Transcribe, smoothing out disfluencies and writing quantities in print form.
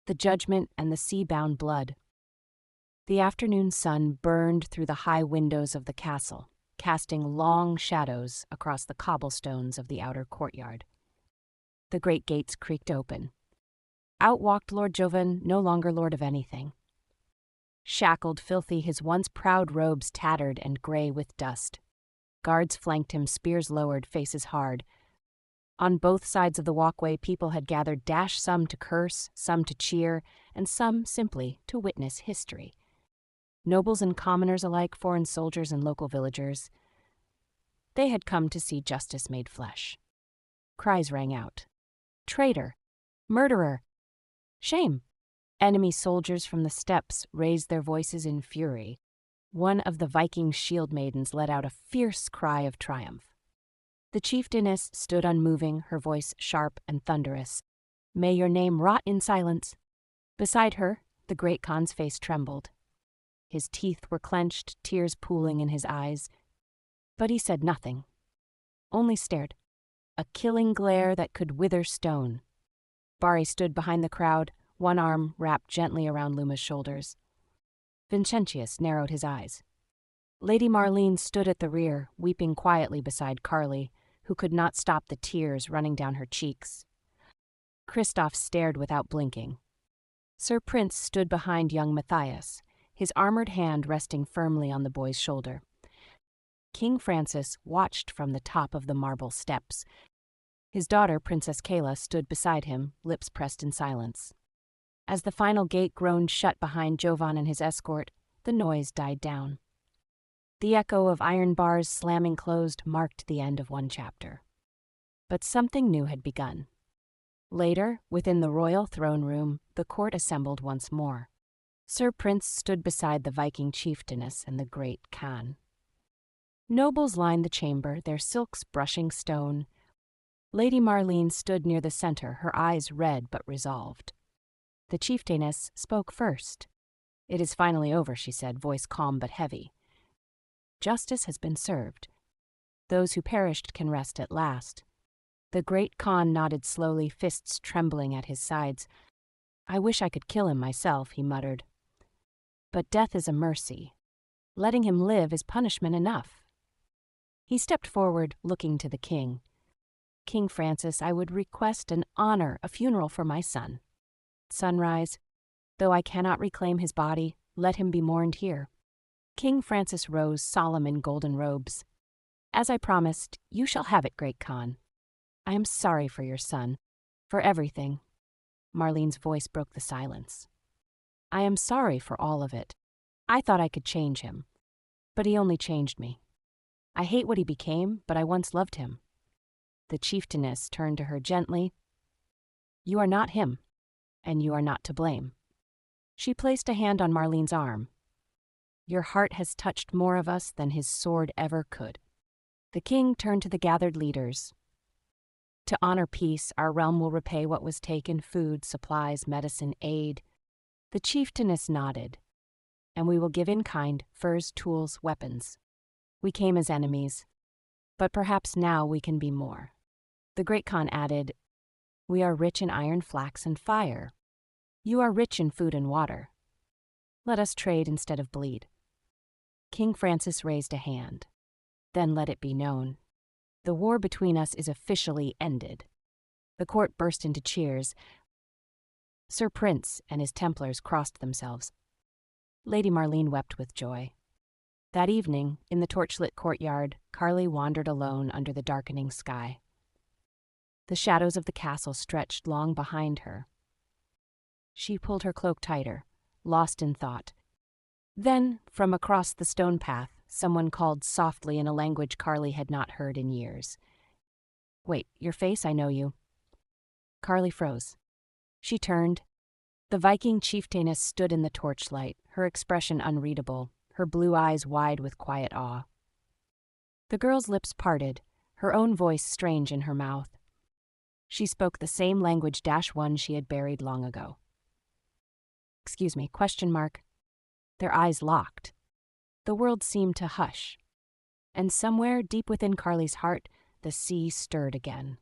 the judgment and the sea-bound blood. The afternoon sun burned through the high windows of the castle, casting long shadows across the cobblestones of the outer courtyard. The great gates creaked open. Out walked Lord Jovan, no longer lord of anything. Shackled, filthy, his once proud robes tattered and gray with dust. Guards flanked him, spears lowered, faces hard. On both sides of the walkway, people had gathered, some to curse, some to cheer, and some simply to witness history. Nobles and commoners alike, foreign soldiers and local villagers. They had come to see justice made flesh. Cries rang out. Traitor! Murderer! Shame! Enemy soldiers from the steppes raised their voices in fury. One of the Viking shield maidens let out a fierce cry of triumph. The chieftainess stood unmoving, her voice sharp and thunderous. May your name rot in silence. Beside her, the great Khan's face trembled. His teeth were clenched, tears pooling in his eyes. But he said nothing, only stared, a killing glare that could wither stone. Bari stood behind the crowd, one arm wrapped gently around Luma's shoulders. Vincentius narrowed his eyes. Lady Marlene stood at the rear, weeping quietly beside Carly, who could not stop the tears running down her cheeks. Kristoff stared without blinking. Sir Prince stood behind young Matthias, his armored hand resting firmly on the boy's shoulder. King Francis watched from the top of the marble steps. His daughter, Princess Kayla, stood beside him, lips pressed in silence. As the final gate groaned shut behind Jovan and his escort, the noise died down. The echo of iron bars slamming closed marked the end of one chapter. But something new had begun. Later, within the royal throne room, the court assembled once more. Sir Prince stood beside the Viking chieftainess and the great Khan. Nobles lined the chamber, their silks brushing stone. Lady Marlene stood near the center, her eyes red but resolved. The chieftainess spoke first. It is finally over, she said, voice calm but heavy. Justice has been served. Those who perished can rest at last. The great Khan nodded slowly, fists trembling at his sides. I wish I could kill him myself, he muttered. But death is a mercy. Letting him live is punishment enough. He stepped forward, looking to the king. King Francis, I would request an honor, a funeral for my son. Sunrise, though I cannot reclaim his body, let him be mourned here. King Francis rose, solemn in golden robes. As I promised, you shall have it, great Khan. I am sorry for your son, for everything. Marlene's voice broke the silence. I am sorry for all of it. I thought I could change him, but he only changed me. I hate what he became, but I once loved him. The chieftainess turned to her gently. You are not him, and you are not to blame. She placed a hand on Marlene's arm. Your heart has touched more of us than his sword ever could. The king turned to the gathered leaders. To honor peace, our realm will repay what was taken, food, supplies, medicine, aid. The chieftainess nodded. And we will give in kind, furs, tools, weapons. We came as enemies, but perhaps now we can be more. The great Khan added, we are rich in iron, flax, and fire. You are rich in food and water. Let us trade instead of bleed. King Francis raised a hand. Then let it be known. The war between us is officially ended. The court burst into cheers. Sir Prince and his Templars crossed themselves. Lady Marlene wept with joy. That evening, in the torchlit courtyard, Carly wandered alone under the darkening sky. The shadows of the castle stretched long behind her. She pulled her cloak tighter, lost in thought. Then, from across the stone path, someone called softly in a language Carly had not heard in years. Wait, your face, I know you. Carly froze. She turned. The Viking chieftainess stood in the torchlight, her expression unreadable, her blue eyes wide with quiet awe. The girl's lips parted, her own voice strange in her mouth. She spoke the same language -1 she had buried long ago. Excuse me, ? Their eyes locked. The world seemed to hush. And somewhere deep within Carly's heart, the sea stirred again.